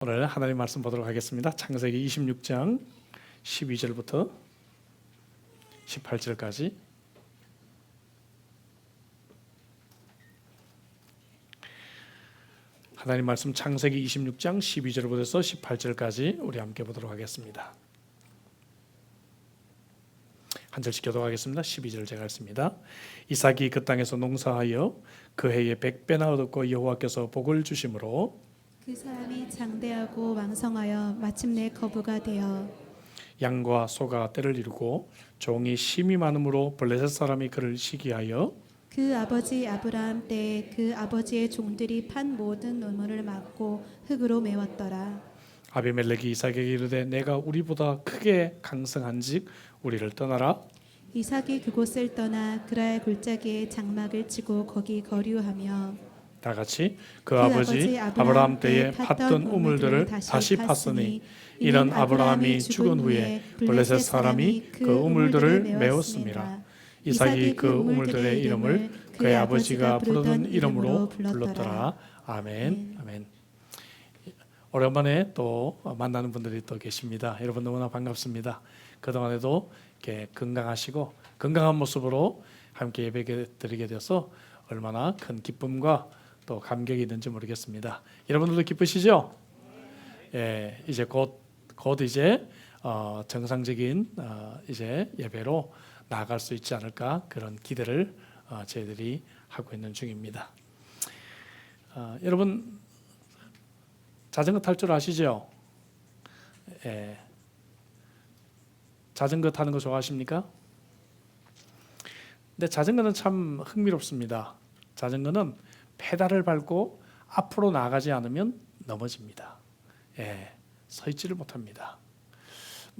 오늘 하나님 말씀 보도록 하겠습니다. 창세기 26장 12절부터 18절까지 하나님 말씀 창세기 26장 12절부터 18절까지 우리 함께 보도록 하겠습니다. 한 절씩 교독하겠습니다. 12절 제가 읽습니다. 이삭이 그 땅에서 농사하여 그 해에 100배나 얻었고 여호와께서 복을 주심으로 그 사람이 장대하고 왕성하여 마침내 거부가 되어 양과 소가 때를 이루고 종이 심이 많음으로 블레셋 사람이 그를 시기하여 그 아버지 아브라함 때에 그 아버지의 종들이 판 모든 우물을 막고 흙으로 메웠더라. 아비멜렉이 이삭에게 이르되 내가 우리보다 크게 강성한즉 우리를 떠나라. 이삭이 그곳을 떠나 그랄 골짜기에 장막을 치고 거기 거류하며 다 같이 그 아버지 아브라함 때에 팠던 우물들을 다시 팠으니 이는 아브라함이 죽은 후에 블레셋 사람이 그 우물들을 메웠습니다. 이삭이 그 우물들의 이름을 그의 아버지가 부르던 이름으로 불렀더라. 아멘. 아멘. 오랜만에 또 만나는 분들이 또 계십니다. 여러분 너무나 반갑습니다. 그동안에도 이렇게 건강하시고 건강한 모습으로 함께 예배 드리게 돼서 얼마나 큰 기쁨과 또 감격이 있는지 모르겠습니다. 여러분들도 기쁘시죠? 예, 이제 곧 이제 정상적인 이제 예배로 나아갈 수 있지 않을까 그런 기대를 저희들이 하고 있는 중입니다. 여러분 자전거 탈 줄 아시죠? 예, 자전거 타는 거 좋아하십니까? 근데 자전거는 참 흥미롭습니다. 자전거는 페달을 밟고 앞으로 나가지 않으면 넘어집니다. 예, 서 있지를 못합니다.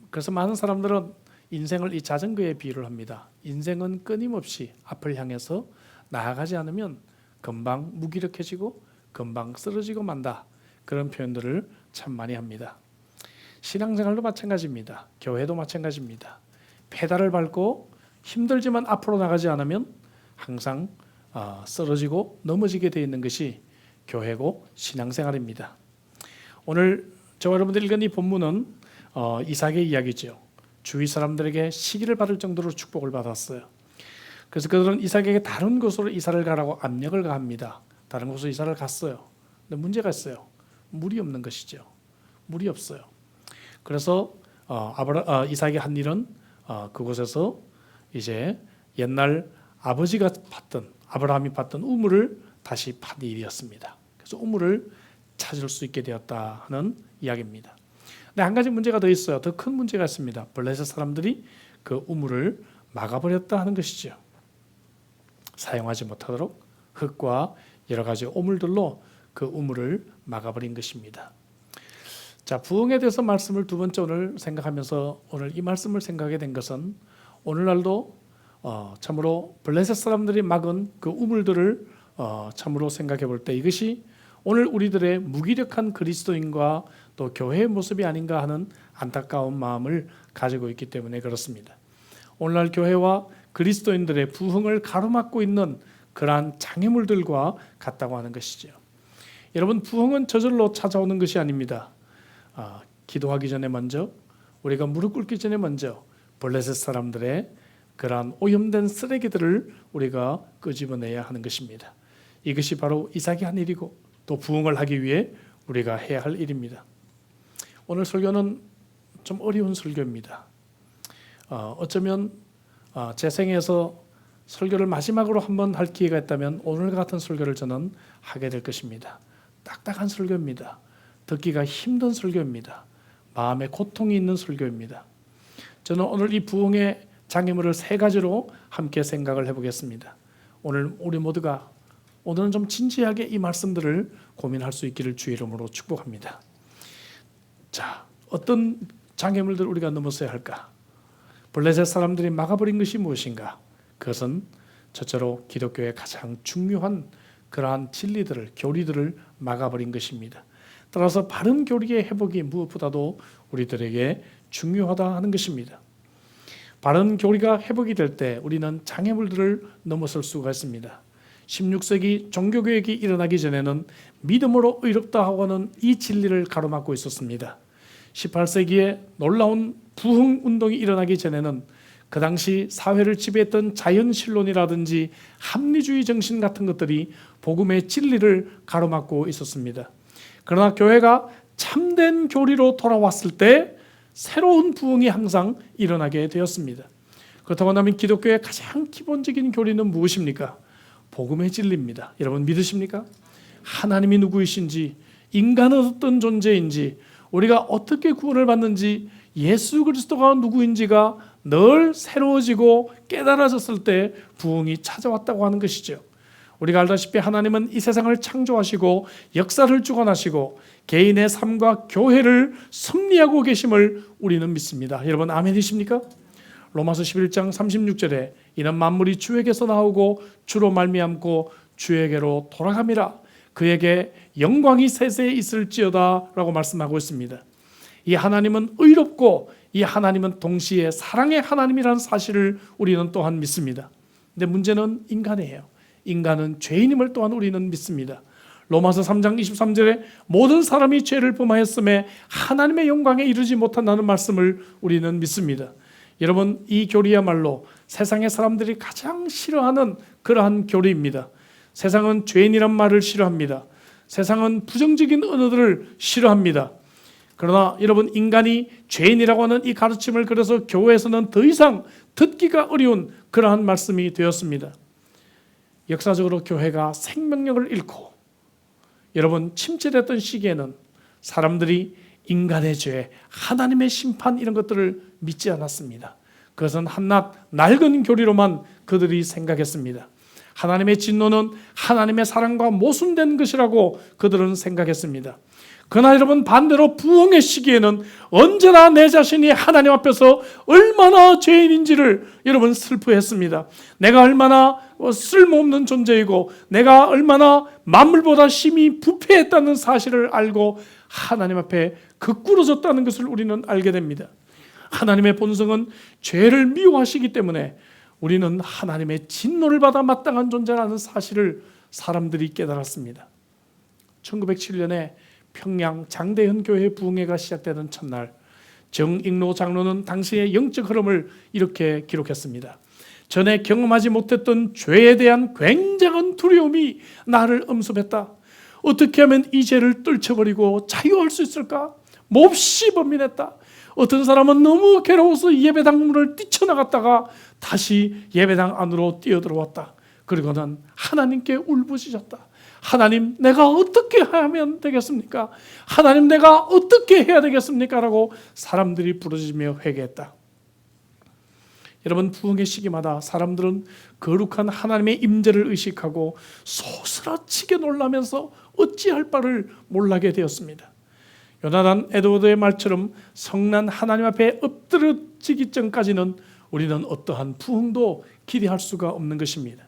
그래서 많은 사람들은 인생을 이 자전거에 비유를 합니다. 인생은 끊임없이 앞을 향해서 나아가지 않으면 금방 무기력해지고 금방 쓰러지고 만다. 그런 표현들을 참 많이 합니다. 신앙생활도 마찬가지입니다. 교회도 마찬가지입니다. 페달을 밟고 힘들지만 앞으로 나가지 않으면 항상 쓰러지고 넘어지게 되어 있는 것이 교회고 신앙생활입니다. 오늘 저와 여러분들이 읽은 이 본문은 이삭의 이야기죠. 주위 사람들에게 시기를 받을 정도로 축복을 받았어요. 그래서 그들은 이삭에게 다른 곳으로 이사를 가라고 압력을 가합니다. 다른 곳으로 이사를 갔어요. 근데 문제가 있어요. 물이 없는 것이죠. 물이 없어요. 그래서 이삭이 한 일은 그곳에서 이제 옛날 아버지가 아브라함이 팠던 우물을 다시 판 일이었습니다. 그래서 우물을 찾을 수 있게 되었다 하는 이야기입니다. 근데 한 가지 문제가 더 있어요. 더 큰 문제가 있습니다. 블레셋 사람들이 그 우물을 막아버렸다 하는 것이죠. 사용하지 못하도록 흙과 여러 가지 오물들로 그 우물을 막아버린 것입니다. 자, 부흥에 대해서 말씀을 두 번째 오늘 생각하면서 오늘 이 말씀을 생각하게 된 것은 오늘날도 참으로 블레셋 사람들이 막은 그 우물들을 참으로 생각해 볼 때 이것이 오늘 우리들의 무기력한 그리스도인과 또 교회의 모습이 아닌가 하는 안타까운 마음을 가지고 있기 때문에 그렇습니다. 오늘날 교회와 그리스도인들의 부흥을 가로막고 있는 그러한 장애물들과 같다고 하는 것이죠. 여러분 부흥은 저절로 찾아오는 것이 아닙니다. 기도하기 전에 먼저 우리가 무릎 꿇기 전에 먼저 블레셋 사람들의 그러한 오염된 쓰레기들을 우리가 끄집어내야 하는 것입니다. 이것이 바로 이삭이 한 일이고 또 부흥을 하기 위해 우리가 해야 할 일입니다. 오늘 설교는 좀 어려운 설교입니다. 어쩌면 제 생에서 설교를 마지막으로 한번 할 기회가 있다면 오늘 같은 설교를 저는 하게 될 것입니다. 딱딱한 설교입니다. 듣기가 힘든 설교입니다. 마음에 고통이 있는 설교입니다. 저는 오늘 이 부흥의 장애물을 세 가지로 함께 생각을 해보겠습니다. 오늘 우리 모두가 오늘은 좀 진지하게 이 말씀들을 고민할 수 있기를 주의 이름으로 축복합니다. 자, 어떤 장애물들 우리가 넘어서야 할까? 블레셋 사람들이 막아버린 것이 무엇인가? 그것은 첫째로 기독교의 가장 중요한 그러한 진리들을 교리들을 막아버린 것입니다. 따라서 바른 교리의 회복이 무엇보다도 우리들에게 중요하다 하는 것입니다. 바른 교리가 회복이 될 때 우리는 장애물들을 넘어설 수가 있습니다. 16세기 종교개혁이 일어나기 전에는 믿음으로 의롭다 하고는 이 진리를 가로막고 있었습니다. 18세기에 놀라운 부흥운동이 일어나기 전에는 그 당시 사회를 지배했던 자연신론이라든지 합리주의 정신 같은 것들이 복음의 진리를 가로막고 있었습니다. 그러나 교회가 참된 교리로 돌아왔을 때 새로운 부흥이 항상 일어나게 되었습니다. 그렇다고 한다면 기독교의 가장 기본적인 교리는 무엇입니까? 복음의 진리입니다. 여러분 믿으십니까? 하나님이 누구이신지, 인간은 어떤 존재인지, 우리가 어떻게 구원을 받는지, 예수 그리스도가 누구인지가 늘 새로워지고 깨달아졌을 때 부흥이 찾아왔다고 하는 것이죠. 우리가 알다시피 하나님은 이 세상을 창조하시고 역사를 주관하시고 개인의 삶과 교회를 섭리하고 계심을 우리는 믿습니다. 여러분 아멘이십니까? 로마서 11장 36절에 이는 만물이 주에게서 나오고 주로 말미암고 주에게로 돌아감이라 그에게 영광이 세세에 있을지어다 라고 말씀하고 있습니다. 이 하나님은 의롭고 이 하나님은 동시에 사랑의 하나님이라는 사실을 우리는 또한 믿습니다. 근데 문제는 인간이에요. 인간은 죄인임을 또한 우리는 믿습니다. 로마서 3장 23절에 모든 사람이 죄를 범하였음에 하나님의 영광에 이르지 못한다는 말씀을 우리는 믿습니다. 여러분 이 교리야말로 세상의 사람들이 가장 싫어하는 그러한 교리입니다. 세상은 죄인이란 말을 싫어합니다. 세상은 부정적인 언어들을 싫어합니다. 그러나 여러분 인간이 죄인이라고 하는 이 가르침을 그래서 교회에서는 더 이상 듣기가 어려운 그러한 말씀이 되었습니다. 역사적으로 교회가 생명력을 잃고 여러분 침체됐던 시기에는 사람들이 인간의 죄, 하나님의 심판 이런 것들을 믿지 않았습니다. 그것은 한낱 낡은 교리로만 그들이 생각했습니다. 하나님의 진노는 하나님의 사랑과 모순된 것이라고 그들은 생각했습니다. 그러나 여러분 반대로 부흥의 시기에는 언제나 내 자신이 하나님 앞에서 얼마나 죄인인지를 여러분 슬퍼했습니다. 내가 얼마나 쓸모없는 존재이고 내가 얼마나 만물보다 심히 부패했다는 사실을 알고 하나님 앞에 거꾸러졌다는 것을 우리는 알게 됩니다. 하나님의 본성은 죄를 미워하시기 때문에 우리는 하나님의 진노를 받아 마땅한 존재라는 사실을 사람들이 깨달았습니다. 1907년에 평양 장대현 교회 부흥회가 시작되는 첫날 정익로 장로는 당시의 영적 흐름을 이렇게 기록했습니다. 전에 경험하지 못했던 죄에 대한 굉장한 두려움이 나를 엄습했다. 어떻게 하면 이 죄를 떨쳐버리고 자유할 수 있을까? 몹시 번민했다. 어떤 사람은 너무 괴로워서 예배당 문을 뛰쳐나갔다가 다시 예배당 안으로 뛰어들어왔다. 그리고는 하나님께 울부짖었다. 하나님 내가 어떻게 하면 되겠습니까? 하나님 내가 어떻게 해야 되겠습니까? 라고 사람들이 부르짖으며 회개했다. 여러분 부흥의 시기마다 사람들은 거룩한 하나님의 임재를 의식하고 소스라치게 놀라면서 어찌할 바를 몰라게 되었습니다. 요나단 에드워드의 말처럼 성난 하나님 앞에 엎드러지기 전까지는 우리는 어떠한 부흥도 기대할 수가 없는 것입니다.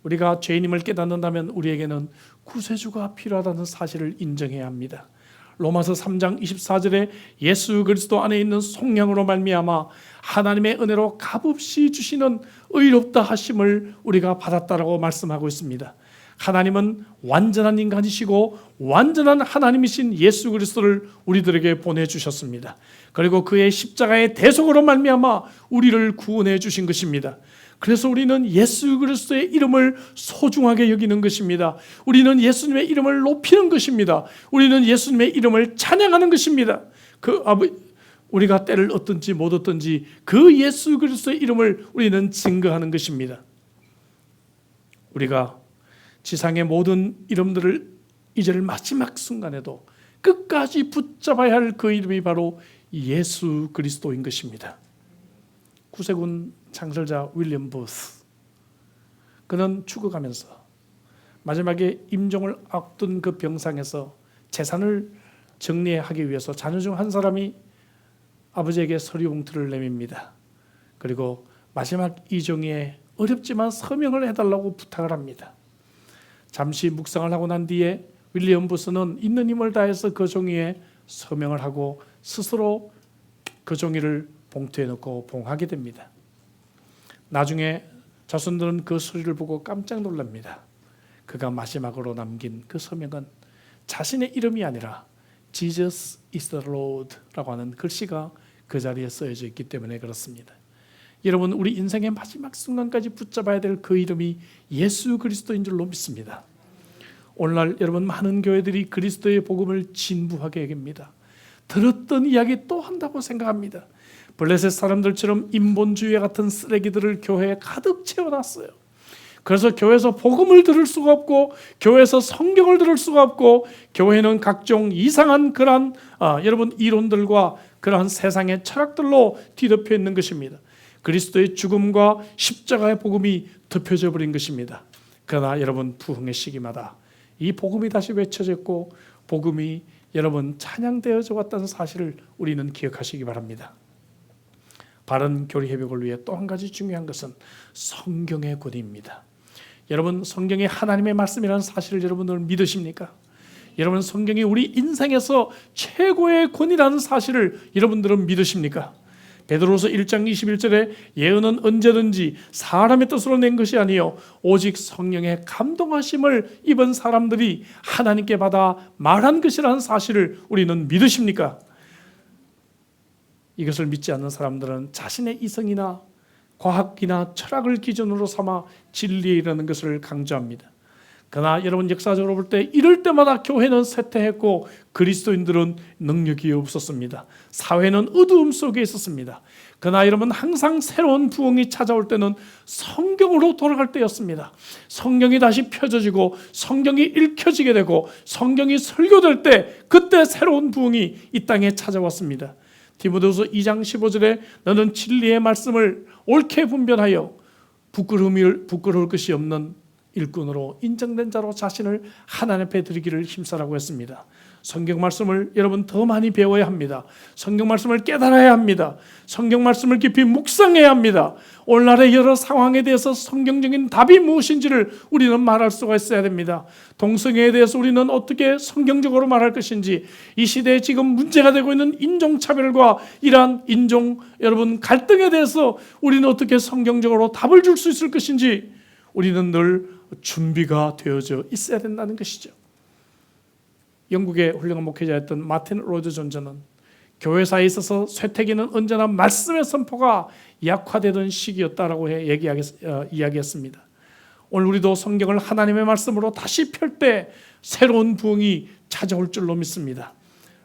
우리가 죄인임을 깨닫는다면 우리에게는 구세주가 필요하다는 사실을 인정해야 합니다. 로마서 3장 24절에 예수 그리스도 안에 있는 속량으로 말미암아 하나님의 은혜로 값없이 주시는 의롭다 하심을 우리가 받았다라고 말씀하고 있습니다. 하나님은 완전한 인간이시고 완전한 하나님이신 예수 그리스도를 우리들에게 보내주셨습니다. 그리고 그의 십자가의 대속으로 말미암아 우리를 구원해 주신 것입니다. 그래서 우리는 예수 그리스도의 이름을 소중하게 여기는 것입니다. 우리는 예수님의 이름을 높이는 것입니다. 우리는 예수님의 이름을 찬양하는 것입니다. 우리가 때를 얻든지 못 얻든지 그 예수 그리스도의 이름을 우리는 증거하는 것입니다. 우리가 지상의 모든 이름들을 이제를 마지막 순간에도 끝까지 붙잡아야 할 그 이름이 바로 예수 그리스도인 것입니다. 구세군 창설자 윌리엄 부스, 그는 죽어가면서 마지막에 임종을 앞둔 그 병상에서 재산을 정리하기 위해서 자녀 중 한 사람이 아버지에게 서류 봉투를 내밉니다. 그리고 마지막 이종에 어렵지만 서명을 해달라고 부탁을 합니다. 잠시 묵상을 하고 난 뒤에 윌리엄 부스는 있는 힘을 다해서 그 종이에 서명을 하고 스스로 그 종이를 봉투에 넣고 봉하게 됩니다. 나중에 자손들은 그 서류를 보고 깜짝 놀랍니다. 그가 마지막으로 남긴 그 서명은 자신의 이름이 아니라 Jesus is the Lord라고 하는 글씨가 그 자리에 쓰여져 있기 때문에 그렇습니다. 여러분, 우리 인생의 마지막 순간까지 붙잡아야 될 그 이름이 예수 그리스도인 줄로 믿습니다. 오늘날 여러분, 많은 교회들이 그리스도의 복음을 진부하게 여깁니다. 들었던 이야기 또 한다고 생각합니다. 블레셋 사람들처럼 인본주의 같은 쓰레기들을 교회에 가득 채워놨어요. 그래서 교회에서 복음을 들을 수가 없고, 교회에서 성경을 들을 수가 없고, 교회는 각종 이상한 그러한 여러분 이론들과 그러한 세상의 철학들로 뒤덮여 있는 것입니다. 그리스도의 죽음과 십자가의 복음이 덮여져 버린 것입니다. 그러나 여러분, 부흥의 시기마다 이 복음이 다시 외쳐졌고, 복음이 여러분 찬양되어져 왔다는 사실을 우리는 기억하시기 바랍니다. 바른 교리 회복을 위해 또 한 가지 중요한 것은 성경의 권위입니다. 여러분, 성경이 하나님의 말씀이라는 사실을 여러분들 믿으십니까? 여러분, 성경이 우리 인생에서 최고의 권위라는 사실을 여러분들은 믿으십니까? 베드로서 1장 21절에 예언은 언제든지 사람의 뜻으로 낸 것이 아니요 오직 성령의 감동하심을 입은 사람들이 하나님께 받아 말한 것이라는 사실을 우리는 믿으십니까? 이것을 믿지 않는 사람들은 자신의 이성이나 과학이나 철학을 기준으로 삼아 진리에 이르는 것을 강조합니다. 그러나 여러분, 역사적으로 볼 때 이럴 때마다 교회는 쇠퇴했고 그리스도인들은 능력이 없었습니다. 사회는 어두움 속에 있었습니다. 그러나 여러분, 항상 새로운 부흥이 찾아올 때는 성경으로 돌아갈 때였습니다. 성경이 다시 펴져지고 성경이 읽혀지게 되고 성경이 설교될 때, 그때 새로운 부흥이 이 땅에 찾아왔습니다. 디모데후서 2장 15절에 너는 진리의 말씀을 옳게 분별하여 부끄러울 것이 없는 일꾼으로 인정된 자로 자신을 하나님 앞에 드리기를 힘쓰라고 했습니다. 성경 말씀을 여러분 더 많이 배워야 합니다. 성경 말씀을 깨달아야 합니다. 성경 말씀을 깊이 묵상해야 합니다. 오늘날의 여러 상황에 대해서 성경적인 답이 무엇인지를 우리는 말할 수가 있어야 됩니다. 동성애에 대해서 우리는 어떻게 성경적으로 말할 것인지, 이 시대에 지금 문제가 되고 있는 인종차별과 이러한 인종 여러분 갈등에 대해서 우리는 어떻게 성경적으로 답을 줄 수 있을 것인지 우리는 늘 준비가 되어져 있어야 된다는 것이죠. 영국의 훌륭한 목회자였던 마틴 로이드 존저는 교회사에 있어서 쇠퇴기는 언제나 말씀의 선포가 약화되던 시기였다라고 이야기했습니다. 오늘 우리도 성경을 하나님의 말씀으로 다시 펼 때 새로운 부흥이 찾아올 줄로 믿습니다.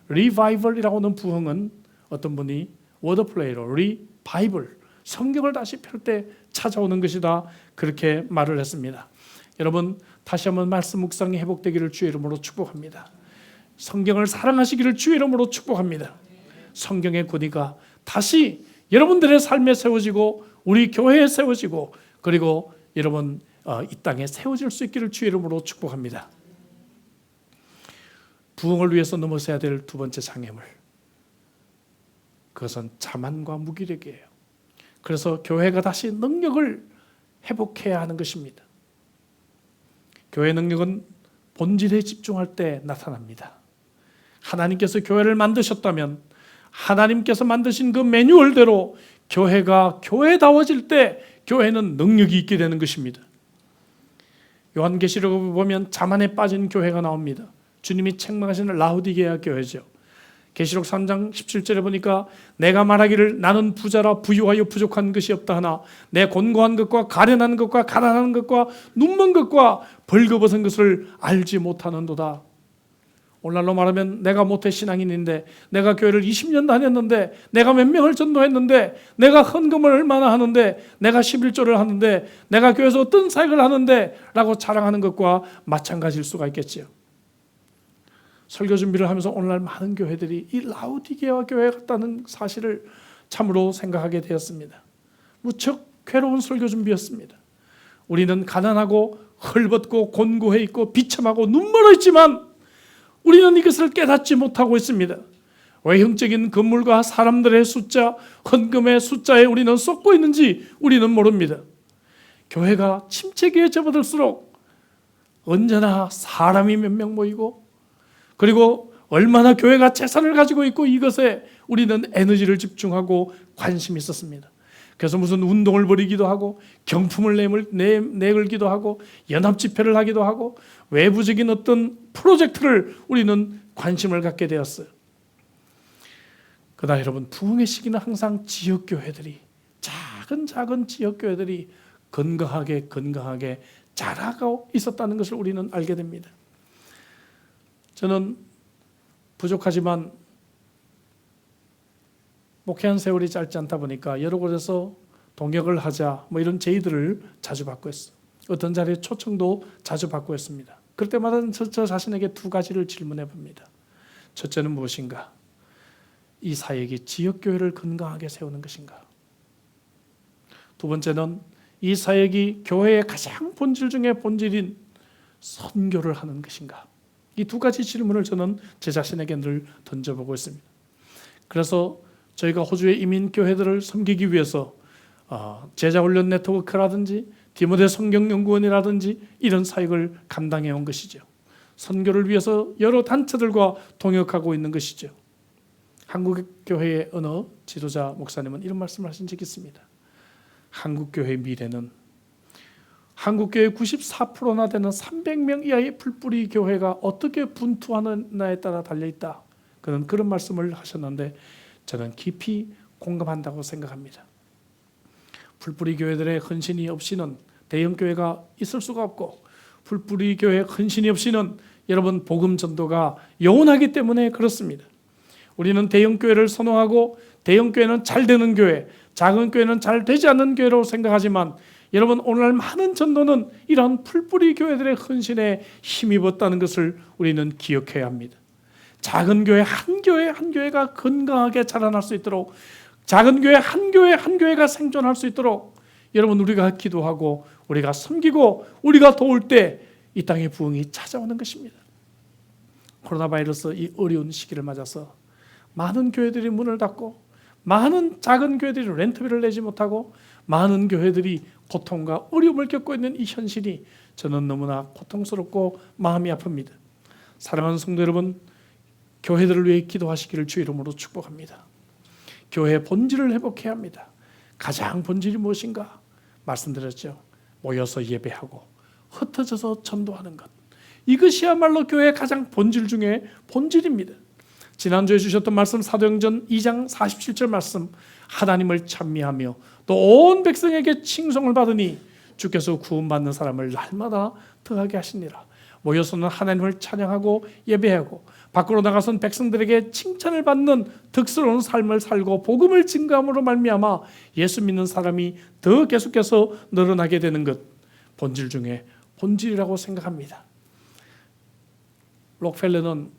리바이벌이라고 하는 부흥은 어떤 분이 워드플레이로 리바이벌, 성경을 다시 펼 때 찾아오는 것이다, 그렇게 말을 했습니다. 여러분, 다시 한번 말씀 묵상이 회복되기를 주의 이름으로 축복합니다. 성경을 사랑하시기를 주의 이름으로 축복합니다. 성경의 권위가 다시 여러분들의 삶에 세워지고 우리 교회에 세워지고 그리고 여러분 이 땅에 세워질 수 있기를 주의 이름으로 축복합니다. 부흥을 위해서 넘어서야 될 두 번째 장애물, 그것은 자만과 무기력이에요. 그래서 교회가 다시 능력을 회복해야 하는 것입니다. 교회 능력은 본질에 집중할 때 나타납니다. 하나님께서 교회를 만드셨다면 하나님께서 만드신 그 매뉴얼대로 교회가 교회다워질 때 교회는 능력이 있게 되는 것입니다. 요한계시록을 보면 자만에 빠진 교회가 나옵니다. 주님이 책망하시는 라우디게아 교회죠. 계시록 3장 17절에 보니까 내가 말하기를 나는 부자라 부유하여 부족한 것이 없다 하나 내 곤고한 것과 가련한 것과 가난한 것과 눈먼 것과 벌거벗은 것을 알지 못하는도다. 오늘날로 말하면 내가 모태 신앙인인데, 내가 교회를 20년 다녔는데, 내가 몇 명을 전도했는데, 내가 헌금을 얼마나 하는데, 내가 11조를 하는데, 내가 교회에서 어떤 사역을 하는데 라고 자랑하는 것과 마찬가지일 수가 있겠지요. 설교 준비를 하면서 오늘날 많은 교회들이 이 라우디게아 교회 같다는 사실을 참으로 생각하게 되었습니다. 무척 괴로운 설교 준비였습니다. 우리는 가난하고 헐벗고 곤고해 있고 비참하고 눈멀어 있지만 우리는 이것을 깨닫지 못하고 있습니다. 외형적인 건물과 사람들의 숫자, 헌금의 숫자에 우리는 쏟고 있는지 우리는 모릅니다. 교회가 침체기에 접어들수록 언제나 사람이 몇 명 모이고 그리고 얼마나 교회가 재산을 가지고 있고 이것에 우리는 에너지를 집중하고 관심이 있었습니다. 그래서 무슨 운동을 벌이기도 하고 경품을 내걸기도 하고 연합집회를 하기도 하고 외부적인 어떤 프로젝트를 우리는 관심을 갖게 되었어요. 그러나 여러분, 부흥의 시기는 항상 지역교회들이, 작은 지역교회들이 건강하게 자라고 있었다는 것을 우리는 알게 됩니다. 저는 부족하지만 목회한 세월이 짧지 않다 보니까 여러 곳에서 동역을 하자 이런 제의들을 자주 받고 있어요. 어떤 자리에 초청도 자주 받고 있습니다. 그럴 때마다 저 자신에게 두 가지를 질문해 봅니다. 첫째는 무엇인가? 이 사역이 지역교회를 건강하게 세우는 것인가? 두 번째는 이 사역이 교회의 가장 본질 중에 본질인 선교를 하는 것인가? 이 두 가지 질문을 저는 제 자신에게 늘 던져보고 있습니다. 그래서 저희가 호주의 이민교회들을 섬기기 위해서 제자훈련 네트워크라든지 디모데 성경연구원이라든지 이런 사역을 감당해 온 것이죠. 선교를 위해서 여러 단체들과 동역하고 있는 것이죠. 한국교회의 어느 지도자 목사님은 이런 말씀을 하신 적이 있습니다. 한국교회의 미래는 한국교회 94%나 되는 300명 이하의 풀뿌리 교회가 어떻게 분투하느냐에 따라 달려있다. 그는 그런 말씀을 하셨는데 저는 깊이 공감한다고 생각합니다. 풀뿌리 교회들의 헌신이 없이는 대형교회가 있을 수가 없고, 풀뿌리 교회의 헌신이 없이는 여러분 복음 전도가 영원하기 때문에 그렇습니다. 우리는 대형교회를 선호하고 대형교회는 잘 되는 교회, 작은 교회는 잘 되지 않는 교회로 생각하지만 여러분, 오늘날 많은 전도는 이러한 풀뿌리 교회들의 헌신에 힘입었다는 것을 우리는 기억해야 합니다. 작은 교회 한 교회가 건강하게 자라날 수 있도록, 작은 교회 한 교회가 생존할 수 있도록 여러분, 우리가 기도하고 우리가 섬기고 우리가 도울 때 이 땅의 부흥이 찾아오는 것입니다. 코로나 바이러스 이 어려운 시기를 맞아서 많은 교회들이 문을 닫고, 많은 작은 교회들이 렌트비를 내지 못하고, 많은 교회들이 고통과 어려움을 겪고 있는 이 현실이 저는 너무나 고통스럽고 마음이 아픕니다. 사랑하는 성도 여러분, 교회들을 위해 기도하시기를 주의 이름으로 축복합니다. 교회의 본질을 회복해야 합니다. 가장 본질이 무엇인가? 말씀드렸죠. 모여서 예배하고 흩어져서 전도하는 것. 이것이야말로 교회의 가장 본질 중에 본질입니다. 지난주에 주셨던 말씀, 사도행전 2장 47절 말씀, 하나님을 찬미하며 또 온 백성에게 칭송을 받으니 주께서 구원받는 사람을 날마다 더하게 하시니라. 모여서는 하나님을 찬양하고 예배하고 밖으로 나가선 백성들에게 칭찬을 받는 덕스러운 삶을 살고 복음을 증거함으로 말미암아 예수 믿는 사람이 더 계속해서 늘어나게 되는 것, 본질 중에 본질이라고 생각합니다. 록펠러는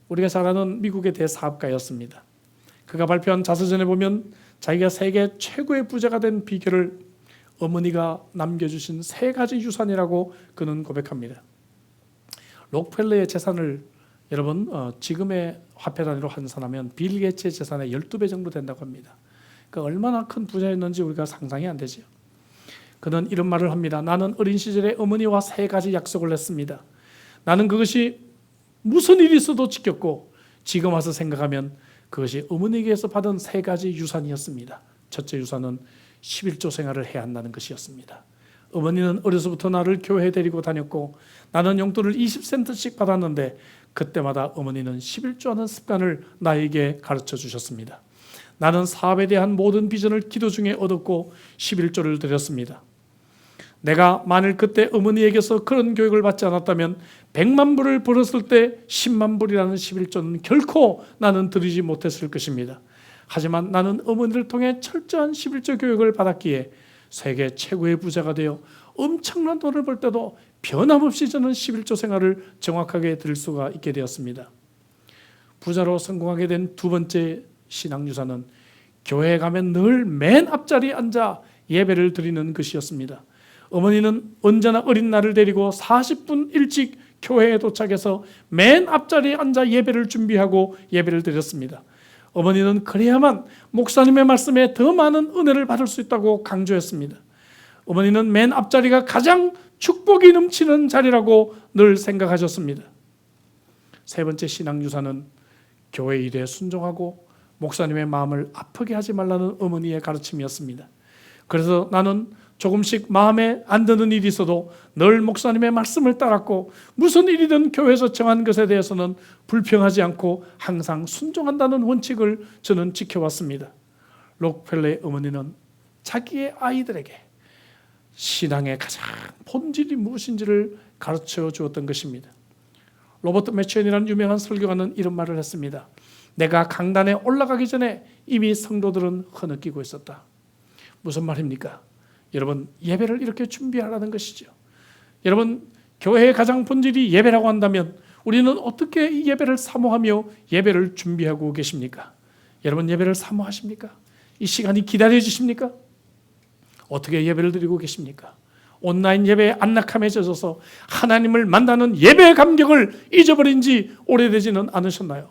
우리가 잘 아는 미국의 대사업가였습니다. 그가 발표한 자서전에 보면 자기가 세계 최고의 부자가 된 비결을 어머니가 남겨주신 3가지 유산이라고 그는 고백합니다. 록펠러의 재산을 여러분 지금의 화폐 단위로 환산하면 빌 게이츠의 재산의 12배 정도 된다고 합니다. 그러니까 얼마나 큰 부자였는지 우리가 상상이 안 되죠. 그는 이런 말을 합니다. 나는 어린 시절에 어머니와 3가지 약속을 했습니다. 나는 그것이 무슨 일이 있어도 지켰고 지금 와서 생각하면 그것이 어머니에게서 받은 3가지 유산이었습니다. 첫째 유산은 11조 생활을 해야 한다는 것이었습니다. 어머니는 어려서부터 나를 교회에 데리고 다녔고 나는 용돈을 20센트씩 받았는데 그때마다 어머니는 11조 하는 습관을 나에게 가르쳐 주셨습니다. 나는 사업에 대한 모든 비전을 기도 중에 얻었고 11조를 드렸습니다. 내가 만일 그때 어머니에게서 그런 교육을 받지 않았다면 100만 불을 벌었을 때 10만 불이라는 11조는 결코 나는 드리지 못했을 것입니다. 하지만 나는 어머니를 통해 철저한 11조 교육을 받았기에 세계 최고의 부자가 되어 엄청난 돈을 벌 때도 변함없이 저는 11조 생활을 정확하게 드릴 수가 있게 되었습니다. 부자로 성공하게 된 두 번째 신앙유산은 교회에 가면 늘 맨 앞자리에 앉아 예배를 드리는 것이었습니다. 어머니는 언제나 어린 나를 데리고 40분 일찍 교회에 도착해서 맨 앞자리에 앉아 예배를 준비하고 예배를 드렸습니다. 어머니는 그래야만 목사님의 말씀에 더 많은 은혜를 받을 수 있다고 강조했습니다. 어머니는 맨 앞자리가 가장 축복이 넘치는 자리라고 늘 생각하셨습니다. 세 번째 신앙유산은 교회 일에 순종하고 목사님의 마음을 아프게 하지 말라는 어머니의 가르침이었습니다. 그래서 나는 조금씩 마음에 안 드는 일이 있어도 늘 목사님의 말씀을 따랐고 무슨 일이든 교회에서 정한 것에 대해서는 불평하지 않고 항상 순종한다는 원칙을 저는 지켜왔습니다. 록펠러의 어머니는 자기의 아이들에게 신앙의 가장 본질이 무엇인지를 가르쳐 주었던 것입니다. 로버트 매치언이라는 유명한 설교가는 이런 말을 했습니다. 내가 강단에 올라가기 전에 이미 성도들은 흐느끼고 있었다. 무슨 말입니까? 여러분, 예배를 이렇게 준비하라는 것이죠. 여러분, 교회의 가장 본질이 예배라고 한다면 우리는 어떻게 이 예배를 사모하며 예배를 준비하고 계십니까? 여러분, 예배를 사모하십니까? 이 시간이 기다려지십니까? 어떻게 예배를 드리고 계십니까? 온라인 예배에 안락함에 젖어서 하나님을 만나는 예배의 감격을 잊어버린 지 오래되지는 않으셨나요?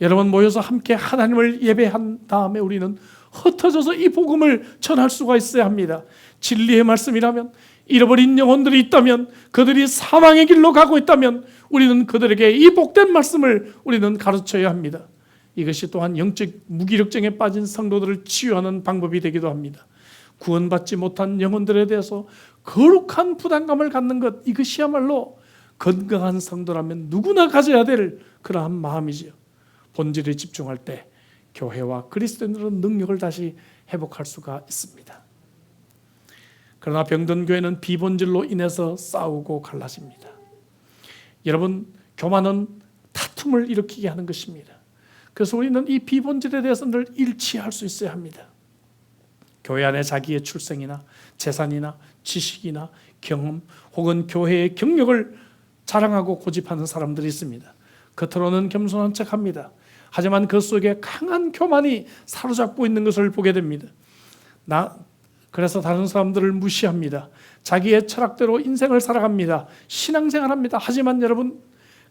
여러분, 모여서 함께 하나님을 예배한 다음에 우리는 흩어져서 이 복음을 전할 수가 있어야 합니다. 진리의 말씀이라면, 잃어버린 영혼들이 있다면, 그들이 사망의 길로 가고 있다면 우리는 그들에게 이 복된 말씀을 우리는 가르쳐야 합니다. 이것이 또한 영적 무기력증에 빠진 성도들을 치유하는 방법이 되기도 합니다. 구원받지 못한 영혼들에 대해서 거룩한 부담감을 갖는 것, 이것이야말로 건강한 성도라면 누구나 가져야 될 그러한 마음이지요. 본질에 집중할 때 교회와 그리스도인들은 능력을 다시 회복할 수가 있습니다. 그러나 병든 교회는 비본질로 인해서 싸우고 갈라집니다. 여러분, 교만은 다툼을 일으키게 하는 것입니다. 그래서 우리는 이 비본질에 대해서 늘 일치할 수 있어야 합니다. 교회 안에 자기의 출생이나 재산이나 지식이나 경험 혹은 교회의 경력을 자랑하고 고집하는 사람들이 있습니다. 겉으로는 겸손한 척합니다. 하지만 그 속에 강한 교만이 사로잡고 있는 것을 보게 됩니다. 그래서 다른 사람들을 무시합니다. 자기의 철학대로 인생을 살아갑니다. 신앙생활합니다. 하지만 여러분,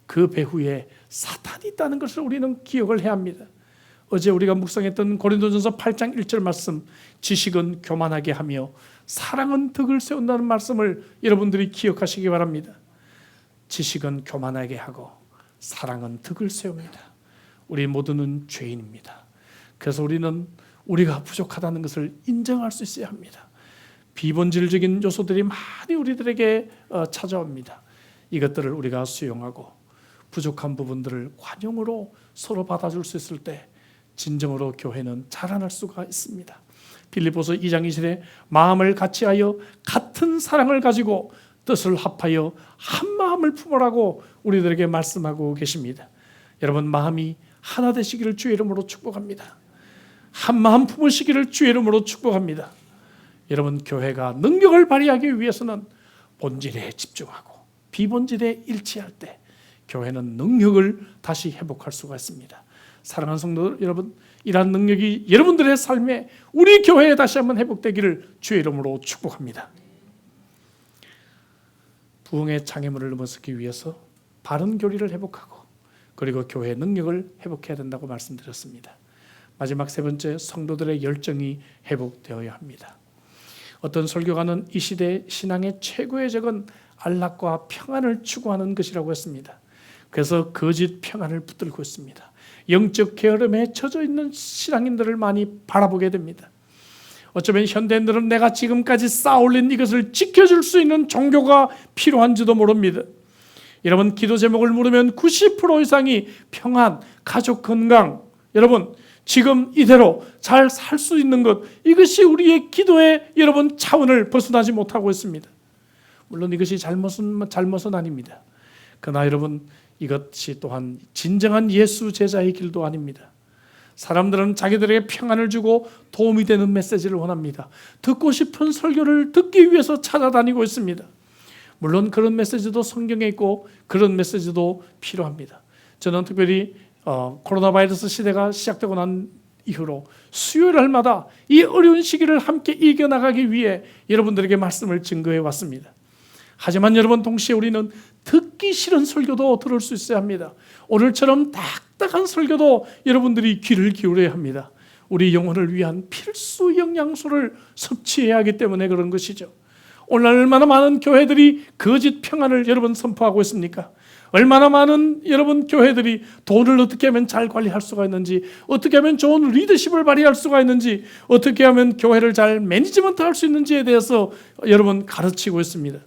그 배후에 사탄이 있다는 것을 우리는 기억을 해야 합니다. 어제 우리가 묵상했던 고린도전서 8장 1절 말씀, 지식은 교만하게 하며 사랑은 덕을 세운다는 말씀을 여러분들이 기억하시기 바랍니다. 지식은 교만하게 하고 사랑은 덕을 세웁니다. 우리 모두는 죄인입니다. 그래서 우리는 우리가 부족하다는 것을 인정할 수 있어야 합니다. 비본질적인 요소들이 많이 우리들에게 찾아옵니다. 이것들을 우리가 수용하고 부족한 부분들을 관용으로 서로 받아줄 수 있을 때 진정으로 교회는 자라날 수가 있습니다. 빌립보서 2장 20절에 마음을 같이하여 같은 사랑을 가지고 뜻을 합하여 한 마음을 품으라고 우리들에게 말씀하고 계십니다. 여러분, 마음이 하나 되시기를 주의 이름으로 축복합니다. 한 마음 품으시기를 주의 이름으로 축복합니다. 여러분, 교회가 능력을 발휘하기 위해서는 본질에 집중하고 비본질에 일치할 때 교회는 능력을 다시 회복할 수가 있습니다. 사랑하는 성도들 여러분, 이러한 능력이 여러분들의 삶에 우리 교회에 다시 한번 회복되기를 주의 이름으로 축복합니다. 부흥의 장애물을 넘어서기 위해서 바른 교리를 회복하고 그리고 교회의 능력을 회복해야 된다고 말씀드렸습니다. 마지막 세 번째, 성도들의 열정이 회복되어야 합니다. 어떤 설교가는 이 시대의 신앙의 최고의 적은 안락과 평안을 추구하는 것이라고 했습니다. 그래서 거짓 평안을 붙들고 있습니다. 영적 게으름에 젖어 있는 신앙인들을 많이 바라보게 됩니다. 어쩌면 현대인들은 내가 지금까지 쌓아올린 이것을 지켜줄 수 있는 종교가 필요한지도 모릅니다. 여러분, 기도 제목을 물으면 90% 이상이 평안, 가족 건강, 여러분 지금 이대로 잘 살 수 있는 것, 이것이 우리의 기도의 여러분 차원을 벗어나지 못하고 있습니다. 물론 이것이 잘못은 아닙니다. 그러나 여러분, 이것이 또한 진정한 예수 제자의 길도 아닙니다. 사람들은 자기들에게 평안을 주고 도움이 되는 메시지를 원합니다. 듣고 싶은 설교를 듣기 위해서 찾아다니고 있습니다. 물론 그런 메시지도 성경에 있고 그런 메시지도 필요합니다. 저는 특별히 코로나 바이러스 시대가 시작되고 난 이후로 수요일마다 이 어려운 시기를 함께 이겨나가기 위해 여러분들에게 말씀을 증거해 왔습니다. 하지만 여러분, 동시에 우리는 듣기 싫은 설교도 들을 수 있어야 합니다. 오늘처럼 딱딱한 설교도 여러분들이 귀를 기울여야 합니다. 우리 영혼을 위한 필수 영양소를 섭취해야 하기 때문에 그런 것이죠. 오늘 얼마나 많은 교회들이 거짓 평안을 여러분 선포하고 있습니까? 얼마나 많은 여러분 교회들이 돈을 어떻게 하면 잘 관리할 수가 있는지, 어떻게 하면 좋은 리더십을 발휘할 수가 있는지, 어떻게 하면 교회를 잘 매니지먼트 할 수 있는지에 대해서 여러분 가르치고 있습니다.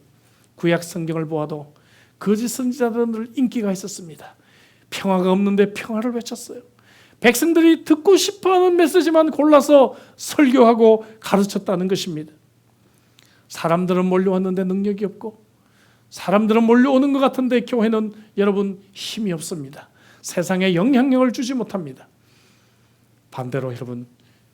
구약 성경을 보아도 거짓 선지자들은 인기가 있었습니다. 평화가 없는데 평화를 외쳤어요. 백성들이 듣고 싶어하는 메시지만 골라서 설교하고 가르쳤다는 것입니다. 사람들은 몰려왔는데 능력이 없고, 사람들은 몰려오는 것 같은데 교회는 여러분 힘이 없습니다. 세상에 영향력을 주지 못합니다. 반대로 여러분,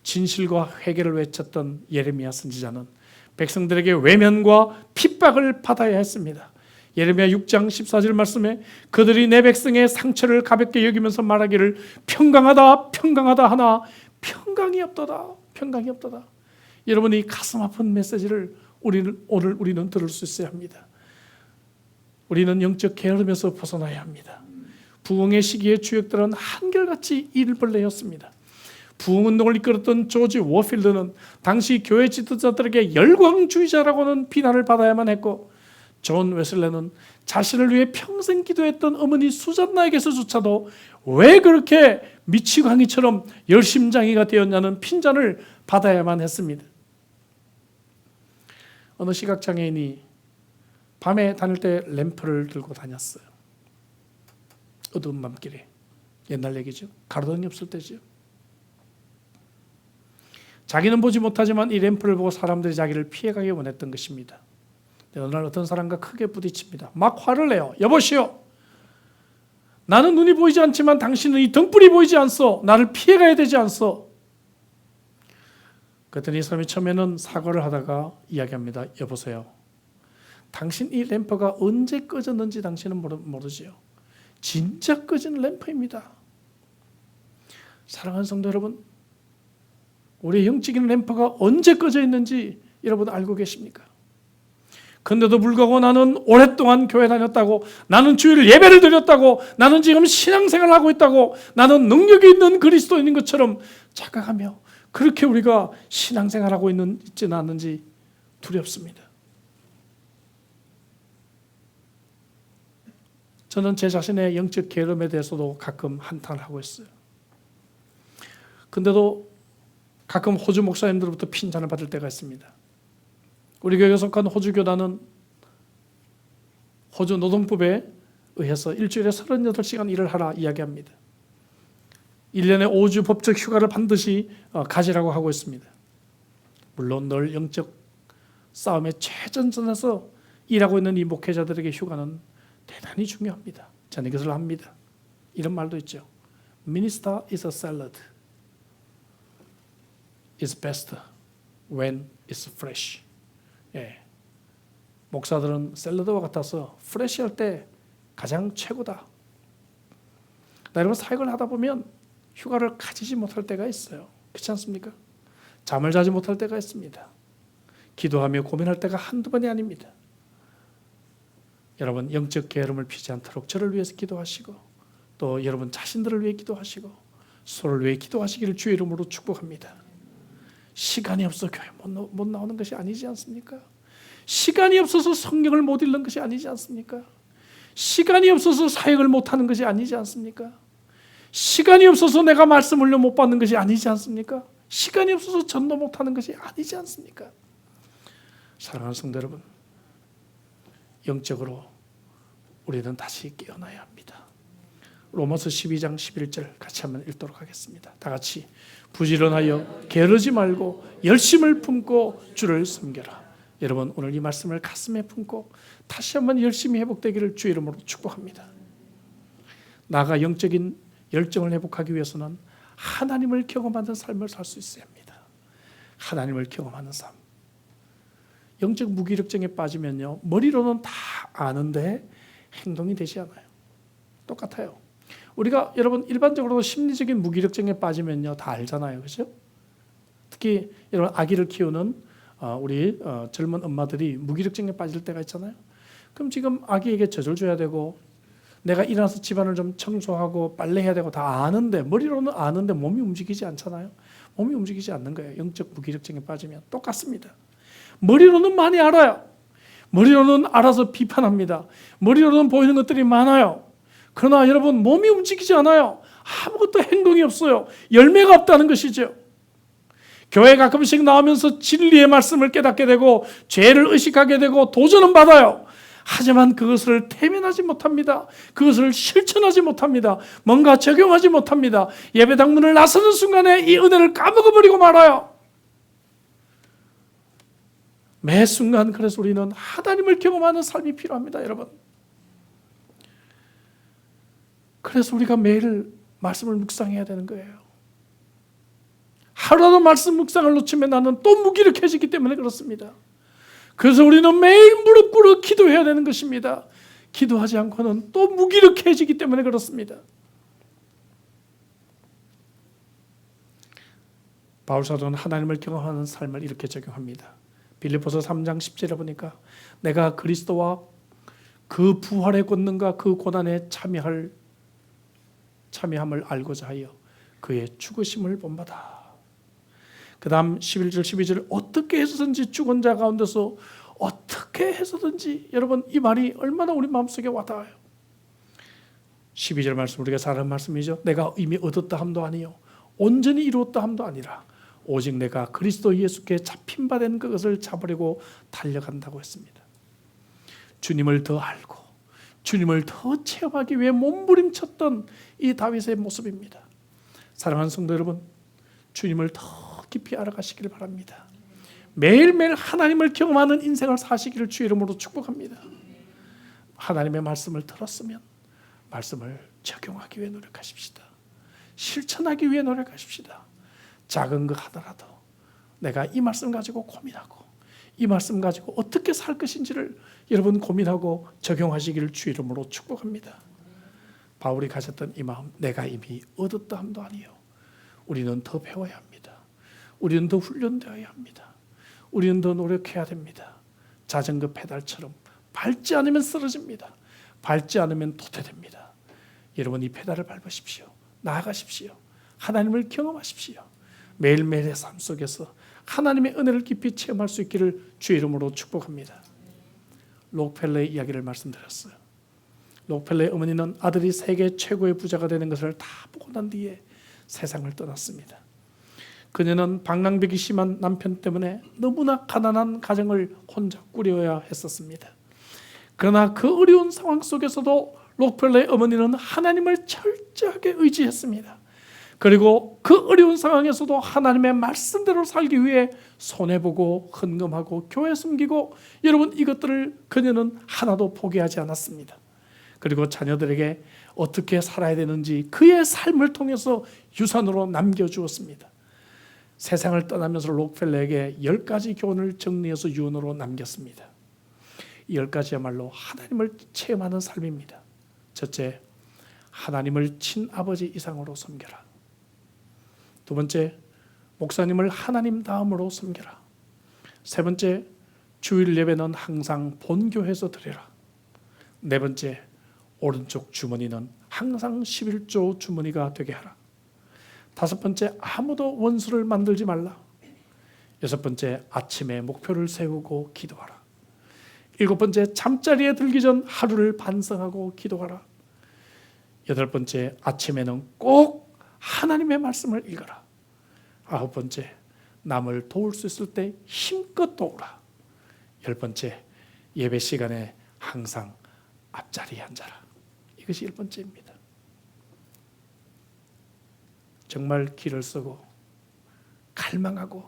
진실과 회개를 외쳤던 예레미야 선지자는 백성들에게 외면과 핍박을 받아야 했습니다. 예레미야 6장 14절 말씀에 그들이 내 백성의 상처를 가볍게 여기면서 말하기를 평강하다 평강하다 하나 평강이 없도다, 평강이 없도다. 여러분, 이 가슴 아픈 메시지를 오늘 우리는 들을 수 있어야 합니다. 우리는 영적 게으름에서 벗어나야 합니다. 부흥의 시기의 주역들은 한결같이 일벌레였습니다. 부흥운동을 이끌었던 조지 워필드는 당시 교회 지도자들에게 열광주의자라고는 비난을 받아야만 했고, 존 웨슬레는 자신을 위해 평생 기도했던 어머니 수잔나에게서조차도 왜 그렇게 미치광이처럼 열심장이가 되었냐는 핀잔을 받아야만 했습니다. 어느 시각장애인이 밤에 다닐 때 램프를 들고 다녔어요. 어두운 밤길에. 옛날 얘기죠. 가로등이 없을 때죠. 자기는 보지 못하지만 이 램프를 보고 사람들이 자기를 피해가기 원했던 것입니다. 어느 날 어떤 사람과 크게 부딪힙니다. 막 화를 내요. 여보시오, 나는 눈이 보이지 않지만 당신은 이 등불이 보이지 않소. 나를 피해가야 되지 않소. 그랬더니 이 사람이 처음에는 사과를 하다가 이야기합니다. 여보세요, 당신 이 램프가 언제 꺼졌는지 당신은 모르지요. 진짜 꺼진 램프입니다. 사랑하는 성도 여러분, 우리의 영적인 램프가 언제 꺼져 있는지 여러분 알고 계십니까? 그런데도 불구하고 나는 오랫동안 교회 다녔다고, 나는 주일 예배를 드렸다고, 나는 지금 신앙생활을 하고 있다고, 나는 능력이 있는 그리스도인인 것처럼 착각하며 그렇게 우리가 신앙생활하고 있지는 않는지 두렵습니다. 저는 제 자신의 영적 게으름에 대해서도 가끔 한탄을 하고 있어요. 근데도 가끔 호주 목사님들로부터 핀잔을 받을 때가 있습니다. 우리 교회에 속한 호주 교단은 호주 노동법에 의해서 일주일에 38시간 일을 하라 이야기합니다. 1년에 5주 법적 휴가를 반드시 가지라고 하고 있습니다. 물론 늘 영적 싸움에 최전선에서 일하고 있는 이 목회자들에게 휴가는 대단히 중요합니다. 저는 이것을 합니다. 이런 말도 있죠. Minister is a salad. It's best when it's fresh. 예. 목사들은 샐러드와 같아서 프레시할 때 가장 최고다. 여러분, 사역을 하다 보면 휴가를 가지지 못할 때가 있어요. 그렇지 않습니까? 잠을 자지 못할 때가 있습니다. 기도하며 고민할 때가 한두 번이 아닙니다. 여러분, 영적 게으름을 피지 않도록 저를 위해서 기도하시고, 또 여러분 자신들을 위해 기도하시고, 서로를 위해 기도하시기를 주의 이름으로 축복합니다. 시간이 없어 교회 못 나오는 것이 아니지 않습니까? 시간이 없어서 성경을 못 읽는 것이 아니지 않습니까? 시간이 없어서 사역을 못하는 것이 아니지 않습니까? 시간이 없어서 내가 말씀 훈련 못 받는 것이 아니지 않습니까? 시간이 없어서 전도 못하는 것이 아니지 않습니까? 사랑하는 성도 여러분, 영적으로 우리는 다시 깨어나야 합니다. 로마서 12장 11절 같이 한번 읽도록 하겠습니다. 다 같이. 부지런하여 게으르지 말고 열심을 품고 주를 섬겨라. 여러분, 오늘 이 말씀을 가슴에 품고 다시 한번 열심히 회복되기를 주의 이름으로 축복합니다. 나가 영적인 열정을 회복하기 위해서는 하나님을 경험하는 삶을 살 수 있어야 합니다. 하나님을 경험하는 삶. 영적 무기력증에 빠지면요, 머리로는 다 아는데 행동이 되지 않아요. 똑같아요. 우리가 여러분 일반적으로 심리적인 무기력증에 빠지면요 다 알잖아요, 그렇죠? 특히 여러분 아기를 키우는 우리 젊은 엄마들이 무기력증에 빠질 때가 있잖아요. 그럼 지금 아기에게 젖을 줘야 되고, 내가 일어나서 집안을 좀 청소하고 빨래해야 되고 다 아는데, 머리로는 아는데 몸이 움직이지 않잖아요. 몸이 움직이지 않는 거예요. 영적 무기력증에 빠지면 똑같습니다. 머리로는 많이 알아요. 머리로는 알아서 비판합니다. 머리로는 보이는 것들이 많아요. 그러나 여러분, 몸이 움직이지 않아요. 아무것도 행동이 없어요. 열매가 없다는 것이죠. 교회 가끔씩 나오면서 진리의 말씀을 깨닫게 되고 죄를 의식하게 되고 도전은 받아요. 하지만 그것을 태면하지 못합니다. 그것을 실천하지 못합니다. 뭔가 적용하지 못합니다. 예배당 문을 나서는 순간에 이 은혜를 까먹어버리고 말아요. 매 순간 그래서 우리는 하나님을 경험하는 삶이 필요합니다, 여러분. 그래서 우리가 매일 말씀을 묵상해야 되는 거예요. 하루라도 말씀 묵상을 놓치면 나는 또 무기력해지기 때문에 그렇습니다. 그래서 우리는 매일 무릎 꿇어 기도해야 되는 것입니다. 기도하지 않고는 또 무기력해지기 때문에 그렇습니다. 바울 사도는 하나님을 경험하는 삶을 이렇게 적용합니다. 빌립보서 3장 10절에 보니까 내가 그리스도와 그 부활의 권능과 그 고난에 참여함을 알고자 하여 그의 죽으심을 본받아. 그 다음 11절 12절 어떻게 해서든지 죽은 자 가운데서 어떻게 해서든지, 여러분 이 말이 얼마나 우리 마음속에 와닿아요. 12절 말씀 우리가 잘 아는 말씀이죠. 내가 이미 얻었다 함도 아니요 온전히 이루었다 함도 아니라 오직 내가 그리스도 예수께 잡힌 바 된 그것을 잡으려고 달려간다고 했습니다. 주님을 더 알고 주님을 더 체험하기 위해 몸부림쳤던 이 다윗의 모습입니다. 사랑하는 성도 여러분, 주님을 더 깊이 알아가시기를 바랍니다. 매일매일 하나님을 경험하는 인생을 사시기를 주의 이름으로 축복합니다. 하나님의 말씀을 들었으면 말씀을 적용하기 위해 노력하십시다. 실천하기 위해 노력하십시다. 작은 것 하더라도 내가 이 말씀 가지고 고민하고 이 말씀 가지고 어떻게 살 것인지를 여러분 고민하고 적용하시기를 주의 이름으로 축복합니다. 바울이 가졌던 이 마음, 내가 이미 얻었다 함도 아니요 우리는 더 배워야 합니다. 우리는 더 훈련되어야 합니다. 우리는 더 노력해야 됩니다. 자전거 페달처럼 밟지 않으면 쓰러집니다. 밟지 않으면 도태됩니다. 여러분 이 페달을 밟으십시오. 나아가십시오. 하나님을 경험하십시오. 매일매일의 삶 속에서 하나님의 은혜를 깊이 체험할 수 있기를 주의 이름으로 축복합니다. 록펠러의 이야기를 말씀드렸어요. 록펠러의 어머니는 아들이 세계 최고의 부자가 되는 것을 다 보고 난 뒤에 세상을 떠났습니다. 그녀는 방랑벽이 심한 남편 때문에 너무나 가난한 가정을 혼자 꾸려야 했었습니다. 그러나 그 어려운 상황 속에서도 록펠러의 어머니는 하나님을 철저하게 의지했습니다. 그리고 그 어려운 상황에서도 하나님의 말씀대로 살기 위해 손해보고 헌금하고 교회 숨기고, 여러분 이것들을 그녀는 하나도 포기하지 않았습니다. 그리고 자녀들에게 어떻게 살아야 되는지 그의 삶을 통해서 유산으로 남겨주었습니다. 세상을 떠나면서 록펠러에게 10가지 교훈을 정리해서 유언으로 남겼습니다. 이 10가지야말로 하나님을 체험하는 삶입니다. 첫째, 하나님을 친아버지 이상으로 섬겨라. 두 번째, 목사님을 하나님 다음으로 섬겨라. 세 번째, 주일 예배는 항상 본교회에서 드려라. 네 번째, 오른쪽 주머니는 항상 11조 주머니가 되게 하라. 다섯 번째, 아무도 원수를 만들지 말라. 여섯 번째, 아침에 목표를 세우고 기도하라. 일곱 번째, 잠자리에 들기 전 하루를 반성하고 기도하라. 여덟 번째, 아침에는 꼭 하나님의 말씀을 읽어라. 아홉 번째, 남을 도울 수 있을 때 힘껏 도우라. 열 번째, 예배 시간에 항상 앞자리에 앉아라. 이것이 열 번째입니다. 정말 길을 쓰고 갈망하고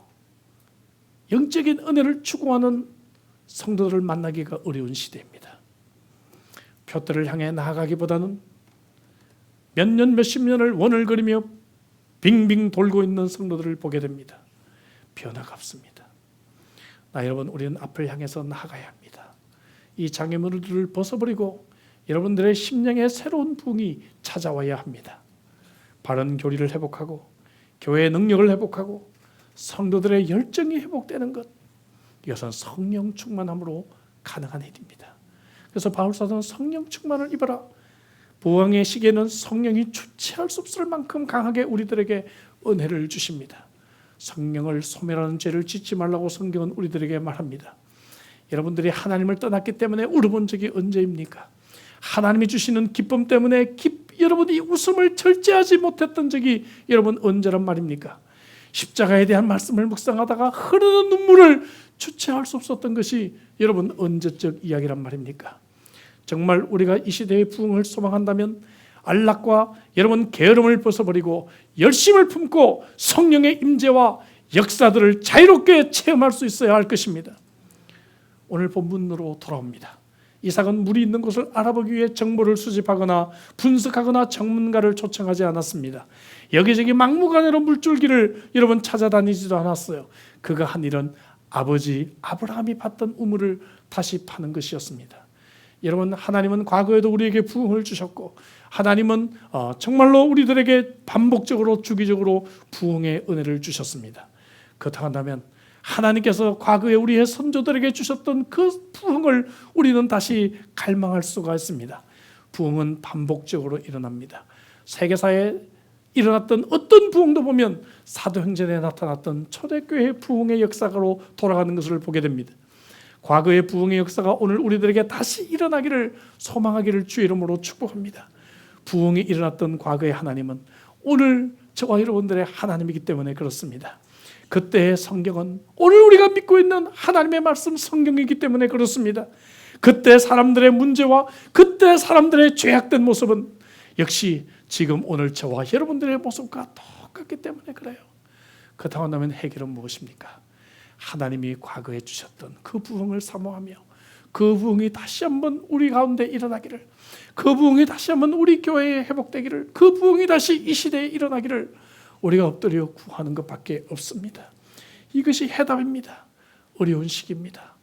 영적인 은혜를 추구하는 성도들을 만나기가 어려운 시대입니다. 표대를 향해 나아가기보다는 몇 년 몇십 년을 원을 그리며 빙빙 돌고 있는 성도들을 보게 됩니다. 변화가 없습니다. 여러분, 우리는 앞을 향해서 나아가야 합니다. 이 장애물들을 벗어버리고 여러분들의 심령에 새로운 부흥이 찾아와야 합니다. 바른 교리를 회복하고 교회의 능력을 회복하고 성도들의 열정이 회복되는 것, 이것은 성령 충만함으로 가능한 일입니다. 그래서 바울 사도는 성령 충만을 입어라. 부흥의 시기에는 성령이 주체할 수 없을 만큼 강하게 우리들에게 은혜를 주십니다. 성령을 소멸하는 죄를 짓지 말라고 성경은 우리들에게 말합니다. 여러분들이 하나님을 떠났기 때문에 울어본 적이 언제입니까? 하나님이 주시는 기쁨 때문에 여러분이 웃음을 절제하지 못했던 적이 여러분 언제란 말입니까? 십자가에 대한 말씀을 묵상하다가 흐르는 눈물을 주체할 수 없었던 것이 여러분 언제적 이야기란 말입니까? 정말 우리가 이 시대의 부흥을 소망한다면 안락과 여러분 게으름을 벗어버리고 열심을 품고 성령의 임재와 역사들을 자유롭게 체험할 수 있어야 할 것입니다. 오늘 본문으로 돌아옵니다. 이삭은 물이 있는 곳을 알아보기 위해 정보를 수집하거나 분석하거나 전문가를 초청하지 않았습니다. 여기저기 막무가내로 물줄기를 여러분 찾아다니지도 않았어요. 그가 한 일은 아버지 아브라함이 봤던 우물을 다시 파는 것이었습니다. 여러분, 하나님은 과거에도 우리에게 부흥을 주셨고 하나님은 정말로 우리들에게 반복적으로 주기적으로 부흥의 은혜를 주셨습니다. 그렇다고 한다면 하나님께서 과거에 우리의 선조들에게 주셨던 그 부흥을 우리는 다시 갈망할 수가 있습니다. 부흥은 반복적으로 일어납니다. 세계사에 일어났던 어떤 부흥도 보면 사도행전에 나타났던 초대교회 부흥의 역사로 돌아가는 것을 보게 됩니다. 과거의 부흥의 역사가 오늘 우리들에게 다시 일어나기를 소망하기를 주의 이름으로 축복합니다. 부흥이 일어났던 과거의 하나님은 오늘 저와 여러분들의 하나님이기 때문에 그렇습니다. 그때의 성경은 오늘 우리가 믿고 있는 하나님의 말씀 성경이기 때문에 그렇습니다. 그때 사람들의 문제와 그때 사람들의 죄악된 모습은 역시 지금 오늘 저와 여러분들의 모습과 똑같기 때문에 그래요. 그렇다고 한다면 해결은 무엇입니까? 하나님이 과거에 주셨던 그 부흥을 사모하며 그 부흥이 다시 한번 우리 가운데 일어나기를, 그 부흥이 다시 한번 우리 교회에 회복되기를, 그 부흥이 다시 이 시대에 일어나기를 우리가 엎드려 구하는 것밖에 없습니다. 이것이 해답입니다. 어려운 시기입니다.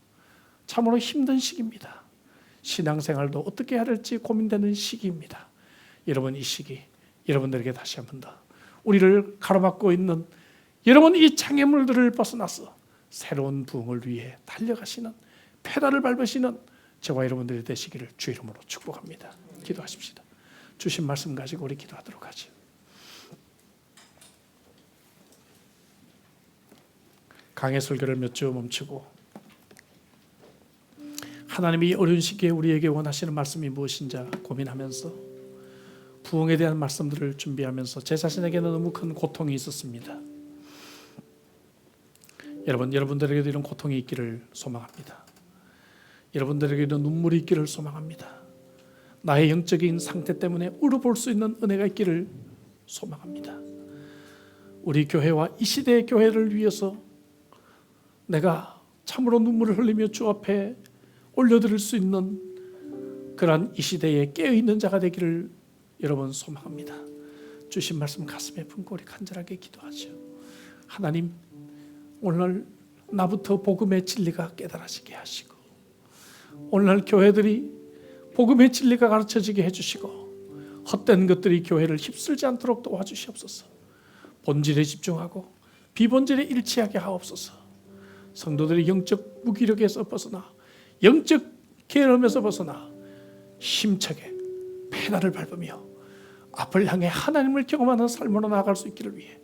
참으로 힘든 시기입니다. 신앙생활도 어떻게 해야 될지 고민되는 시기입니다. 여러분, 이 시기 여러분들에게 다시 한번 더 우리를 가로막고 있는 여러분 이 장애물들을 벗어나서 새로운 부흥을 위해 달려가시는, 페달을 밟으시는 저와 여러분들이 되시기를 주의 이름으로 축복합니다. 기도하십시다. 주신 말씀 가지고 우리 기도하도록 하죠. 강의 설교를 몇 주 멈추고 하나님이 어려운 시기에 우리에게 원하시는 말씀이 무엇인지 고민하면서 부흥에 대한 말씀들을 준비하면서 제 자신에게는 너무 큰 고통이 있었습니다. 여러분들에게도 이런 고통이 있기를 소망합니다. 여러분들에게도 눈물이 있기를 소망합니다. 나의 영적인 상태 때문에 울어볼 수 있는 은혜가 있기를 소망합니다. 우리 교회와 이 시대의 교회를 위해서 내가 참으로 눈물을 흘리며 주 앞에 올려드릴 수 있는 그러한 이 시대에 깨어있는 자가 되기를 여러분 소망합니다. 주신 말씀 가슴에 품고 우리 간절하게 기도하죠. 하나님, 오늘 나부터 복음의 진리가 깨달아지게 하시고 오늘날 교회들이 복음의 진리가 가르쳐지게 해주시고 헛된 것들이 교회를 휩쓸지 않도록 도와주시옵소서. 본질에 집중하고 비본질에 일치하게 하옵소서. 성도들이 영적 무기력에서 벗어나 영적 게으름에서 벗어나 힘차게 페달을 밟으며 앞을 향해 하나님을 경험하는 삶으로 나아갈 수 있기를 위해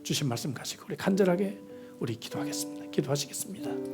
주신 말씀 가지고 우리 간절하게 우리 기도하겠습니다. 기도하시겠습니다.